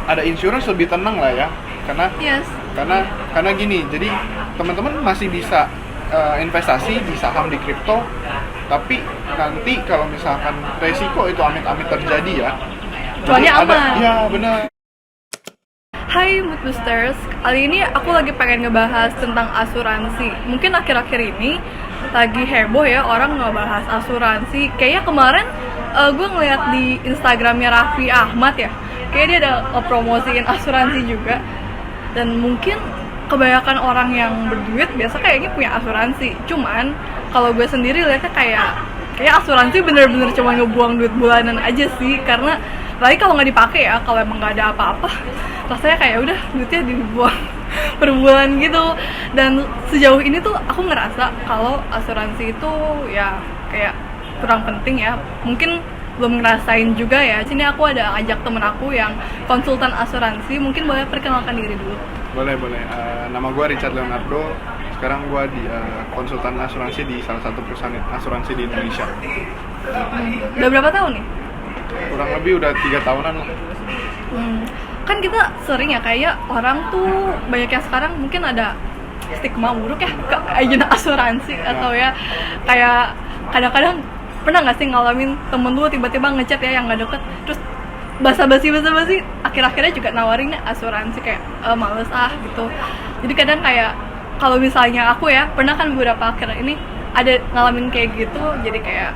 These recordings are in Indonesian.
ada insurance lebih tenang lah ya, karena Yes. karena gini, jadi teman-teman masih bisa investasi di saham, di kripto, tapi nanti kalau misalkan resiko itu amit-amit terjadi ya, Soalnya jadi ada, aman. ya benar. Hai Mood Boosters, kali ini aku lagi pengen ngebahas tentang asuransi. Mungkin akhir-akhir ini lagi heboh ya orang ngebahas asuransi. Kayaknya kemarin gue ngeliat di Instagramnya Raffi Ahmad ya, kayak dia ada ngepromosiin asuransi juga. Dan mungkin kebanyakan orang yang berduit biasa kayaknya punya asuransi. Cuman kalau gue sendiri lihatnya kayak asuransi bener-bener cuma ngebuang duit bulanan aja sih, karena lagi kalau nggak dipakai ya, kalau emang nggak ada apa-apa rasanya kayak udah duitnya dibuang per bulan gitu. Dan sejauh ini tuh aku ngerasa kalau asuransi itu ya kayak kurang penting ya, mungkin belum ngerasain juga ya. Sini aku ada ajak temen aku yang konsultan asuransi, mungkin boleh perkenalkan diri dulu. Boleh. Nama gue Richard Leonardo. Sekarang gue di konsultan asuransi di salah satu perusahaan asuransi di Indonesia. Udah berapa tahun nih? Kurang lebih udah 3 tahunan lah. Kan kita sering ya kayak orang tuh banyak yang sekarang mungkin ada stigma buruk ya ke agen asuransi, atau ya kayak kadang-kadang pernah nggak sih ngalamin temen lu tiba-tiba ngechat ya yang nggak deket, terus basa-basi akhir-akhirnya juga nawarin asuransi, kayak males gitu. Jadi kadang kayak kalau misalnya aku ya pernah kan beberapa akhir ini ada ngalamin kayak gitu, jadi kayak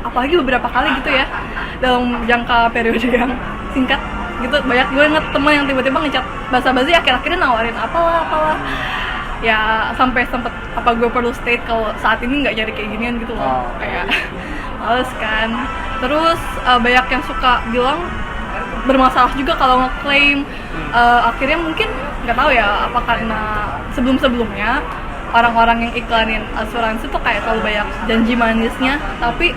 apalagi beberapa kali gitu ya dalam jangka periode yang singkat gitu, banyak gue inget temen yang tiba-tiba ngecat basa-basi akhir-akhirnya nawarin apalah ya, sampai sempet apa gue perlu state kalau saat ini nggak jadi kayak ginian gitu loh. Kayak males kan. Terus banyak yang suka bilang bermasalah juga kalau ngeklaim. Akhirnya mungkin nggak tahu ya apa karena sebelumnya orang-orang yang iklanin asuransi tuh kayak terlalu banyak janji manisnya, tapi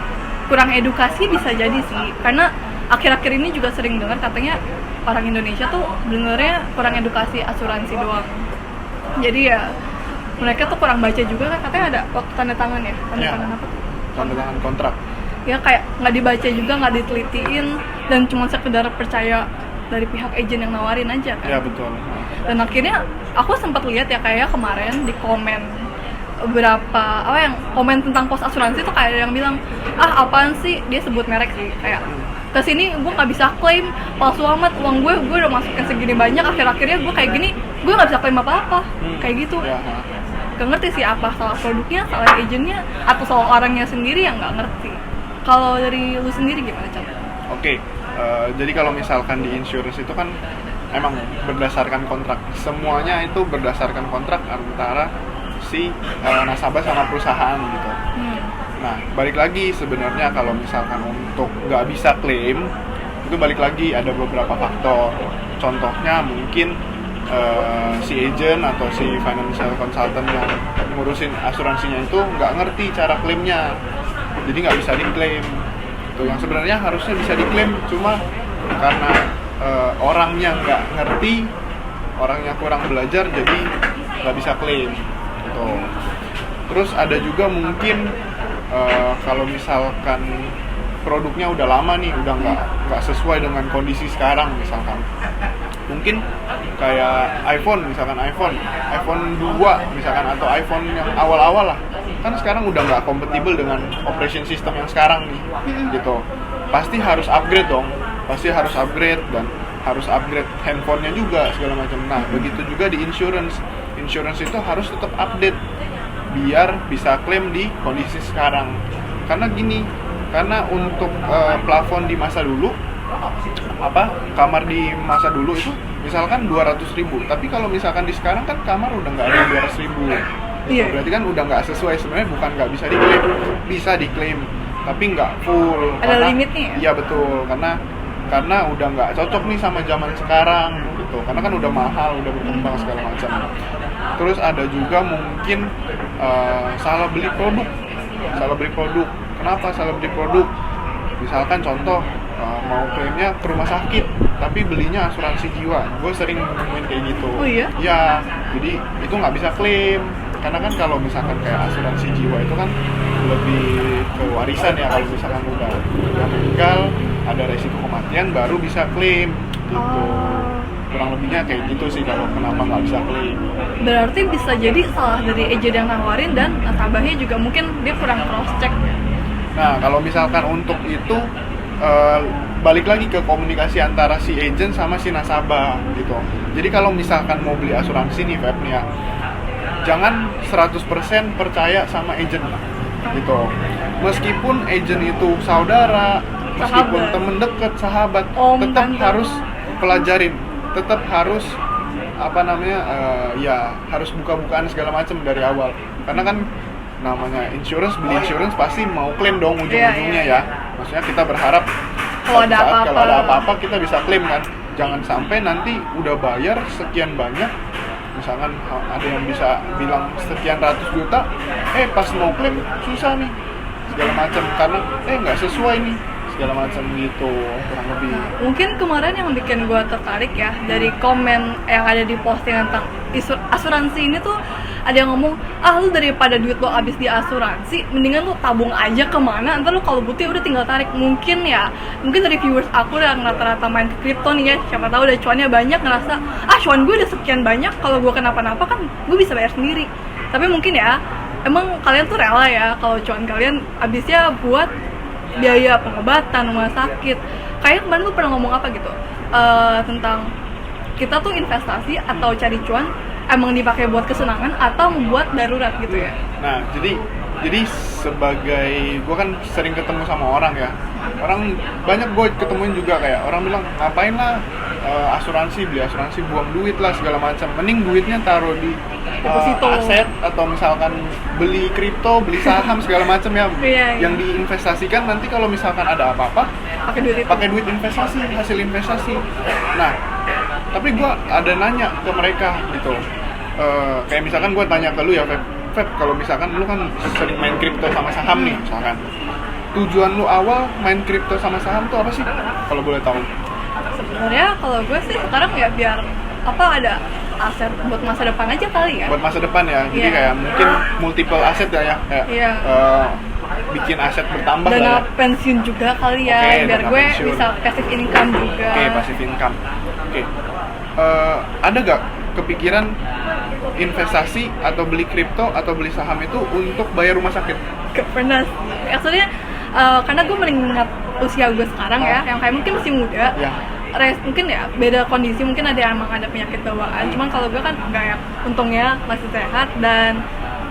kurang edukasi bisa jadi sih. Karena akhir-akhir ini juga sering dengar katanya orang Indonesia tuh benernya kurang edukasi asuransi doang. Jadi ya mereka tuh kurang baca juga kan, katanya ada waktu tanda tangan ya, tanda tangan apa tuh? Tanda tangan kontrak. Ya kayak nggak dibaca juga, nggak ditelitiin, dan cuma sekedar percaya dari pihak agen yang nawarin aja kan. Ya betul. Dan akhirnya aku sempat lihat ya kayak kemarin di komen beberapa yang komen tentang pos asuransi tuh kayak ada yang bilang, apaan sih, dia sebut merek sih, kayak kesini gue nggak bisa klaim, palsu amat, uang gue udah masukin segini banyak, akhir-akhirnya gue kayak gini, gue nggak bisa klaim apa-apa, kayak gitu. Gak ngerti sih apa salah produknya, salah agennya, atau salah orangnya sendiri yang nggak ngerti. Kalau dari lu sendiri gimana, Cak? Oke, jadi kalau misalkan di insurance itu kan emang berdasarkan kontrak, semuanya itu berdasarkan kontrak antara si nasabah sama perusahaan gitu. Nah, balik lagi sebenarnya kalau misalkan untuk nggak bisa klaim, itu balik lagi ada beberapa faktor. Contohnya mungkin si agent atau si financial consultant yang ngurusin asuransinya itu nggak ngerti cara klaimnya, jadi nggak bisa diklaim. Itu yang sebenarnya harusnya bisa diklaim, cuma karena orangnya nggak ngerti, orangnya kurang belajar, jadi nggak bisa klaim. Gitu. Terus ada juga mungkin kalau misalkan produknya udah lama nih, udah nggak sesuai dengan kondisi sekarang, misalkan mungkin kayak iPhone 2 misalkan, atau iPhone yang awal-awal lah, kan sekarang udah nggak kompatibel dengan operation system yang sekarang nih, gitu. Pasti harus upgrade dong, dan harus upgrade handphonenya juga segala macam. Nah, begitu juga di insurance itu harus tetap update biar bisa klaim di kondisi sekarang. Karena untuk plafon di masa dulu, kamar di masa dulu itu misalkan 200.000, tapi kalau misalkan di sekarang kan kamar udah nggak ada 200.000. Iya. Berarti kan udah nggak sesuai. Sebenarnya bukan nggak bisa diklaim, bisa diklaim, tapi nggak full. Ada limitnya ya? Iya betul, karena udah nggak cocok nih sama zaman sekarang gitu. Karena kan udah mahal, udah berkembang segala macam. Terus ada juga mungkin salah beli produk. Kenapa salah beli produk? Misalkan contoh, mau klaimnya ke rumah sakit, tapi belinya asuransi jiwa. Gue sering nemuin kayak gitu. Oh iya? Ya, jadi itu nggak bisa klaim. Karena kan kalau misalkan kayak asuransi jiwa itu kan lebih ke warisan ya, kalau misalkan udah meninggal, ada resiko kematian baru bisa klaim. gitu. Oh. Kurang lebihnya kayak gitu sih kalau kenapa nggak bisa klaim. Berarti bisa jadi salah dari agent yang nawarin dan nasabahnya juga mungkin dia kurang cross check. Nah, kalau misalkan untuk itu balik lagi ke komunikasi antara si agent sama si nasabah gitu. Jadi kalau misalkan mau beli asuransi nih Feb nih ya, jangan 100% percaya sama agent gitu. Meskipun agent itu saudara, meskipun Sahabat. temen deket, sahabat, Om, tetap tante. harus pelajarin, tetap harus ya harus buka-bukaan segala macam dari awal. Karena kan namanya insurance, beli insurance pasti mau klaim dong ujung-ujungnya Iya. ya. Maksudnya kita berharap Kalau ada saat apa-apa. kalau ada apa-apa kita bisa klaim kan. Jangan sampai nanti udah bayar sekian banyak, misalkan ada yang bisa bilang sekian ratus juta, pas mau klaim susah nih segala macam karena nggak sesuai nih segala macam gitu, kurang lebih. Mungkin kemarin yang bikin gue tertarik ya dari komen yang ada di posting tentang asuransi ini tuh ada yang ngomong, lu daripada duit lo habis di asuransi mendingan lo tabung aja kemana, ntar lo kalau butuh udah tinggal tarik. Mungkin dari viewers aku yang rata-rata main ke kripto nih ya, siapa tahu udah cuannya banyak, ngerasa cuan gue udah sekian banyak, kalau gue kenapa-napa kan gue bisa bayar sendiri. Tapi mungkin ya emang kalian tuh rela ya kalau cuan kalian habisnya buat biaya pengobatan, rumah sakit. Kayak kemarin lu pernah ngomong apa gitu tentang kita tuh investasi atau cari cuan emang dipakai buat kesenangan atau membuat darurat gitu ya. Nah, jadi sebagai gue kan sering ketemu sama orang ya, orang banyak gue ketemuin juga kayak orang bilang ngapain lah beli asuransi buang duit lah segala macam, mending duitnya taruh di Deposito. aset atau misalkan beli kripto, beli saham segala macam ya, Iya. yang diinvestasikan nanti kalau misalkan ada apa-apa Pakai duit itu. investasi, hasil investasi. Nah, tapi gue ada nanya ke mereka gitu, kayak misalkan gue tanya ke lu ya Feb, kalau misalkan lu kan sering main kripto sama saham nih misalkan, tujuan lu awal main kripto sama saham tuh apa sih kalau boleh tahu? Sebenarnya kalau gue sih sekarang ya biar ada aset buat masa depan aja kali ya. Buat masa depan ya, jadi Iya. kayak mungkin multiple aset ya, kayak Iya. bikin aset bertambah lah Dana ya. pensiun juga kali ya, Oke, biar dana gue pensiun. bisa passive income juga. Oke, passive income. Oke. Ada gak kepikiran investasi atau beli kripto atau beli saham itu untuk bayar rumah sakit? Gak pernah sih. Maksudnya karena gue mengingat usia gue sekarang ya, yang kayak mungkin masih muda. Ya. Mungkin ya beda kondisi, mungkin ada yang emang ada penyakit bawaan, cuman kalau gue kan enggak ya, untungnya masih sehat. Dan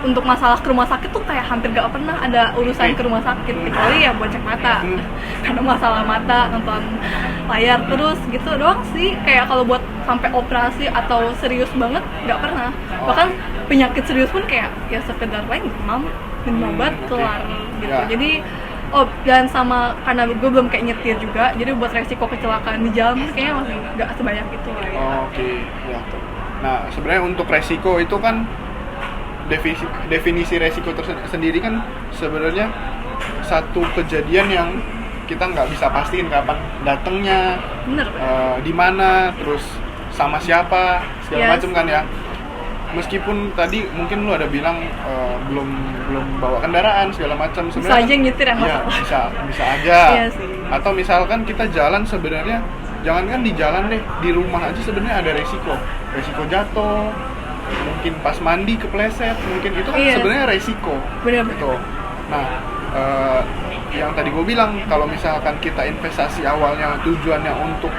untuk masalah ke rumah sakit tuh kayak hampir gak pernah ada urusan ke rumah sakit, kecuali ya buat cek mata karena masalah mata, nonton layar terus gitu doang sih. Kayak kalau buat sampai operasi atau serius banget gak pernah. Bahkan penyakit serius pun kayak ya sekedar minum obat kelar gitu. Ya. Jadi dan sama karena gue belum kayak nyetir juga, jadi buat resiko kecelakaan di jalan tuh kayaknya masih nggak sebanyak itu lah ya. Oke, ya. Nah, sebenarnya untuk resiko itu kan definisi resiko tersendiri kan sebenarnya satu kejadian yang kita nggak bisa pastiin kapan datangnya, Bener. di mana, terus sama siapa, segala Yes. macam kan ya. Meskipun tadi mungkin lu ada bilang belum bawa kendaraan segala macam, Bisa aja nyetir yang ya, masalah. bisa aja. Iya sih. Atau misalkan kita jalan, sebenarnya jangankan di jalan deh, di rumah aja sebenarnya ada resiko jatuh, mungkin pas mandi kepleset, mungkin itu kan Iya. sebenarnya resiko. Bener. Gitu. Nah, yang tadi gue bilang kalau misalkan kita investasi awalnya tujuannya untuk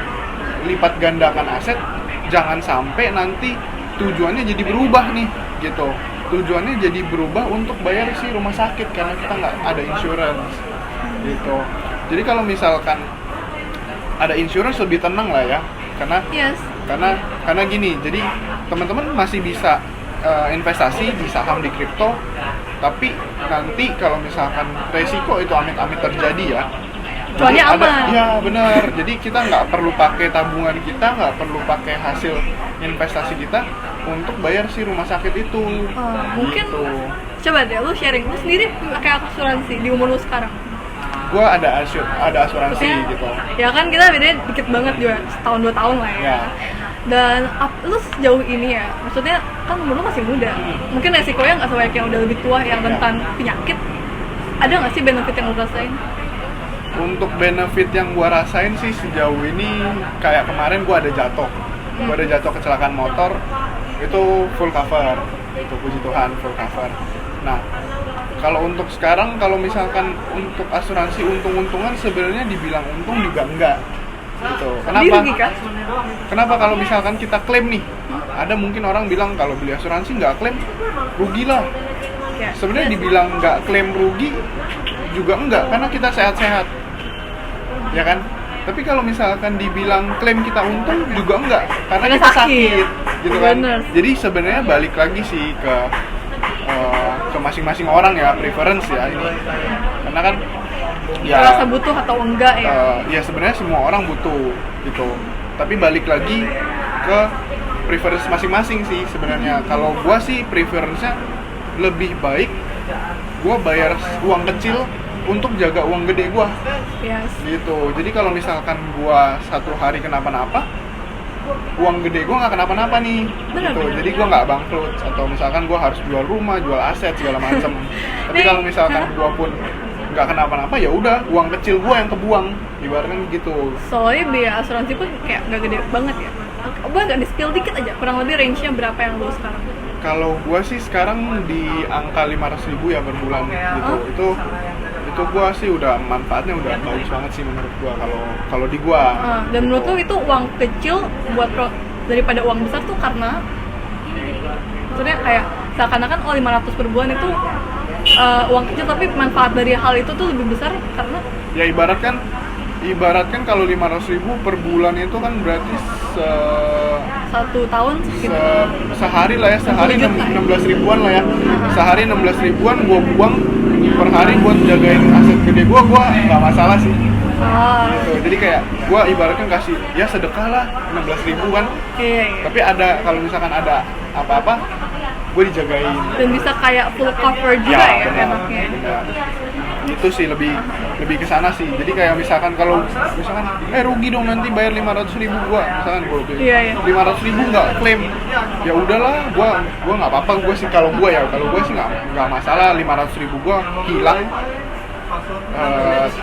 lipat gandakan aset, jangan sampai nanti tujuannya jadi berubah nih gitu. Tujuannya jadi berubah untuk bayar si rumah sakit karena kita nggak ada insurance gitu. Jadi kalau misalkan ada insurance lebih tenang lah ya, Yes. karena gini. Jadi teman-teman masih bisa investasi di saham, di kripto, tapi nanti kalau misalkan resiko itu amit-amit terjadi ya, Cuannya jadi aman. Ya benar. Jadi kita nggak perlu pakai tabungan kita, nggak perlu pakai hasil investasi kita untuk bayar si rumah sakit itu. Mungkin Gitu. coba deh lu sharing, lu sendiri pakai asuransi di umur lu sekarang. Gua ada asuransi Maksudnya, gitu. ya kan kita bedanya dikit banget juga, setahun 2 tahun lah ya. Ya. Dan lu sejauh ini ya, maksudnya kan umur lu masih muda, mungkin resikonya nggak sebanyak yang udah lebih tua yang rentan penyakit. Ada nggak sih benefit yang lu rasain? Untuk benefit yang gua rasain sih sejauh ini kayak kemarin gua ada jatuh. Gua ada jatuh kecelakaan motor, itu full cover. Itu puji Tuhan full cover. Nah, kalau untuk sekarang kalau misalkan untuk asuransi untung-untungan sebenarnya dibilang untung juga enggak. Gitu. Kenapa? Dirugikan? Kenapa kalau misalkan kita klaim nih? Ada mungkin orang bilang kalau beli asuransi nggak klaim rugi lah. Ya. Sebenarnya dibilang nggak klaim rugi juga enggak karena kita sehat-sehat. Ya kan? Tapi kalau misalkan dibilang klaim kita untung juga enggak karena Karena kita sakit. sakit gitu kan. Bener. Jadi sebenarnya balik lagi sih ke masing-masing orang ya, preference ya ini. Karena kan ya Rasa butuh atau enggak ya? ya sebenarnya semua orang butuh gitu. Tapi balik lagi ke preference masing-masing sih sebenarnya. Kalau gua sih preference-nya lebih baik gua bayar uang kecil untuk jaga uang gede gua Yes. gitu. Jadi kalau misalkan gua satu hari kenapa-napa, uang gede gua nggak kenapa-napa nih Benar, gitu. benar. Jadi gua nggak bangkrut atau misalkan gua harus jual rumah, jual aset segala macam. Tapi Nih, kalau misalkan hah? gua pun nggak kenapa-napa ya udah uang kecil gua yang kebuang ibaratnya gitu. Soalnya biaya asuransi pun kayak nggak gede banget ya. Boleh nggak di-spill dikit aja, kurang lebih range-nya berapa yang lu sekarang? Kalau gua sih sekarang di angka 500.000 ya per bulan gitu. Itu gua sih udah manfaatnya udah bagus banget sih menurut gua kalau di gua. Dan menurut lu itu uang kecil buat daripada uang besar tuh karena maksudnya kayak seakan-akan 500 per bulan itu uang kecil tapi manfaat dari hal itu tuh lebih besar karena Ya ibaratkan kalau 500.000 per bulan itu kan berarti 1 tahun gitu. sehari lah ya, sehari 60 juta. 16 ribuan lah ya. Sehari 16 ribuan gua buang per hari buat jagain aset gede gua nggak masalah sih. Gitu. Jadi kayak gua ibaratkan kasih ya sedekah lah 16.000 kan. Iya. Tapi ada kalau misalkan ada apa-apa gue dijagain. Dan bisa kayak full cover juga ya, benar, enaknya. benar. Itu sih lebih ke sana sih. Jadi kayak misalkan kalau misalkan rugi dong nanti bayar 500.000 gua misalkan gua Iya, iya. 500.000 nggak klaim. Ya udahlah, gua nggak apa-apa gua sih kalau gua sih nggak masalah 500.000 gua hilang.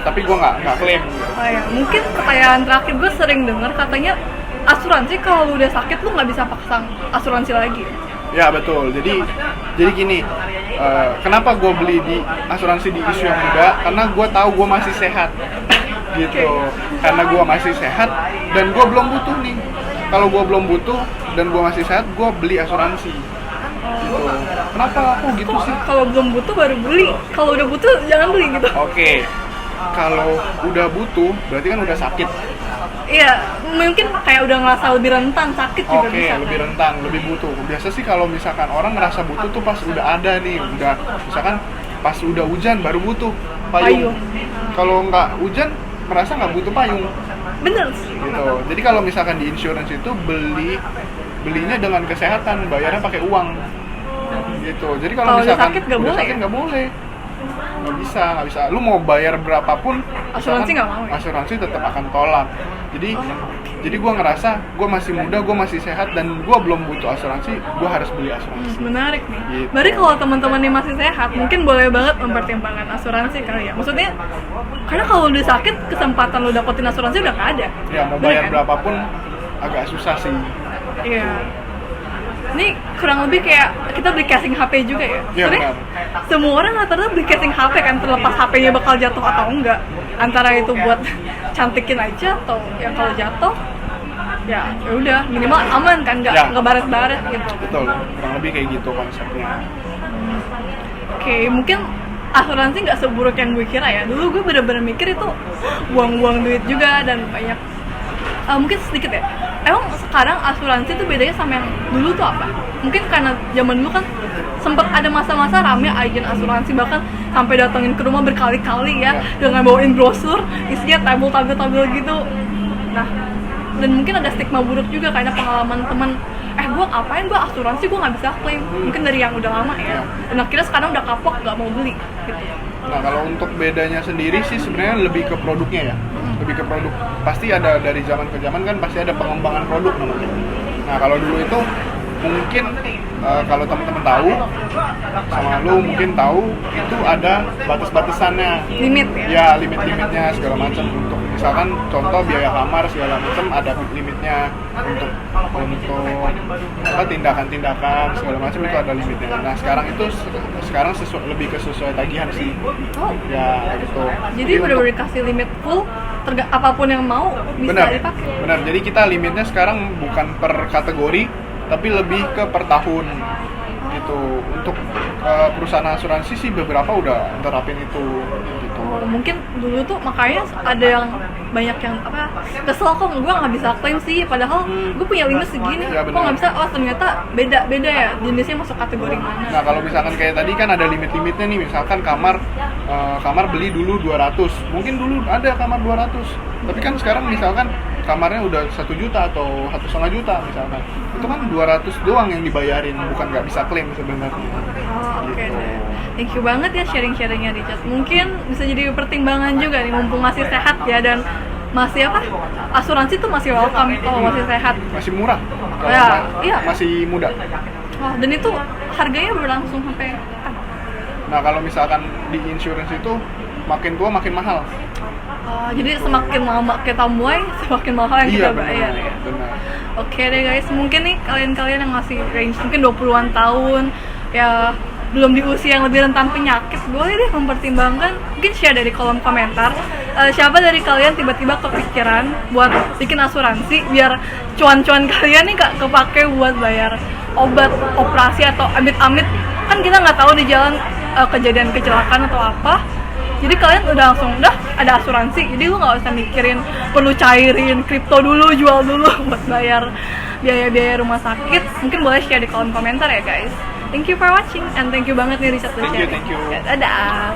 Tapi gua nggak klaim gitu. Oh ya, mungkin kekayaan terakhir gue sering dengar katanya asuransi kalau lu udah sakit lu nggak bisa pasang asuransi lagi. Ya betul. Jadi gini, kenapa gue beli di asuransi di isu yang muda? Karena gue tahu gue masih sehat, gitu. Karena gue masih sehat dan gue belum butuh nih. Kalau gue belum butuh dan gue masih sehat, gue beli asuransi. Gitu. Kenapa aku gitu sih? Kalau belum butuh baru beli. Kalau udah butuh jangan beli gitu. Oke. Kalau udah butuh, berarti kan udah sakit. Iya, mungkin kayak udah ngerasa lebih rentan sakit juga Oke, bisa. lebih rentan, lebih butuh. Biasa sih kalau misalkan orang ngerasa butuh tuh pas udah ada nih, udah misalkan pas udah hujan baru butuh payung. Payung. Kalau nggak hujan merasa nggak butuh payung. Bener sih. Gitu. Jadi kalau misalkan di insurance itu belinya dengan kesehatan, bayarnya pakai uang. Gitu. Jadi kalau Kalau udah misalkan sakit nggak udah boleh sakit ya? nggak boleh. Nggak bisa. Lu mau bayar berapapun, Asuransi misalkan nggak mau ya? Asuransi tetap akan tolak. Jadi gue ngerasa gue masih muda, gue masih sehat dan gue belum butuh asuransi, gue harus beli asuransi. Menarik nih. Gitu. Berarti kalau teman-teman yang masih sehat, mungkin boleh banget mempertimbangkan asuransi kali ya. Maksudnya, karena kalau udah sakit, kesempatan lu dapetin asuransi udah nggak ada. Ya mau Bener bayar kan? berapapun agak susah sih. Iya. Ini kurang lebih kayak kita beli casing HP juga ya. Iya, Sebenarnya benar. semua orang rata-rata beli casing HP kan, terlepas HP-nya bakal jatuh atau enggak. Antara itu buat cantikin aja atau yang kalau jatuh ya udah minimal aman kan, nggak Ya. baret-baret gitu. Betul, kurang lebih kayak gitu konsepnya. Oke, mungkin asuransi nggak seburuk yang gue kira ya. Dulu gue bener-bener mikir itu buang-buang duit juga dan banyak. Mungkin sedikit ya. Emang sekarang asuransi itu bedanya sama yang dulu tuh apa? Mungkin karena zaman dulu kan sempat ada masa-masa rame agen asuransi, bahkan sampai datengin ke rumah berkali-kali ya, dengan bawain brosur isinya tabel-tabel gitu. Nah, dan mungkin ada stigma buruk juga karena pengalaman teman, gue apain gue asuransi gue nggak bisa klaim, mungkin dari yang udah lama ya. Dan akhirnya sekarang udah kapok nggak mau beli gitu. Nah kalau untuk bedanya sendiri sih sebenarnya lebih ke produknya ya, lebih ke produk. Pasti ada dari zaman ke zaman kan pasti ada pengembangan produk namanya. Nah kalau dulu itu mungkin kalau teman-teman tahu sama lu mungkin tahu itu ada batas-batasannya, Limit ya? ya limit-limitnya segala macam. Untuk misalkan contoh biaya kamar segala macam ada limitnya, untuk apa tindakan-tindakan segala macam itu ada limitnya. Nah sekarang itu lebih ke sesuai tagihan sih. Oh, Ya gitu. jadi benar-benar dikasih limit full, apapun yang mau bisa Benar, dipakai. benar. Jadi kita limitnya sekarang bukan per kategori, tapi lebih ke per tahun gitu. Untuk perusahaan asuransi sih beberapa udah terapin itu gitu. Oh, mungkin dulu tuh makanya ada yang banyak yang apa kesel kok gue nggak bisa klaim sih, padahal gue punya limit segini, Ya, kok nggak bisa. Oh ternyata beda ya jenisnya, masuk kategori mana. Nah kalau misalkan kayak tadi kan ada limit-limitnya nih, misalkan kamar beli dulu 200, mungkin dulu ada kamar 200, tapi kan sekarang misalkan kamarnya udah 1 juta atau 1,5 juta misalkan, itu kan 200 doang yang dibayarin, bukan nggak bisa klaim sebenarnya. Oh, oke Gitu. deh. Thank you banget ya sharing-sharingnya Richard. Mungkin bisa jadi pertimbangan juga nih, mumpung masih sehat ya, dan masih apa? Asuransi tuh masih welcome kalau masih sehat. Masih murah kalau Ya, iya. masih muda. Oh, dan itu harganya berlangsung sampai kapan? Nah kalau misalkan di insurance itu makin tua makin mahal. Oh, jadi semakin lama kita mulai, semakin mahal yang kita bayar ya. benar. Oke deh guys, mungkin nih kalian-kalian yang masih range mungkin 20-an tahun ya, belum di usia yang lebih rentan penyakit, boleh deh mempertimbangkan. Mungkin share dari kolom komentar, siapa dari kalian tiba-tiba kepikiran buat bikin asuransi biar cuan-cuan kalian nih gak kepake buat bayar obat, operasi, atau amit-amit kan kita nggak tahu di jalan kejadian kecelakaan atau apa. Jadi kalian udah langsung ada asuransi, jadi lu nggak usah mikirin perlu cairin kripto dulu, jual dulu buat bayar biaya-biaya rumah sakit. Mungkin boleh share di kolom komentar ya guys. Thank you for watching, and thank you banget nih Richard udah Thank you, sharing. thank you. Dadah.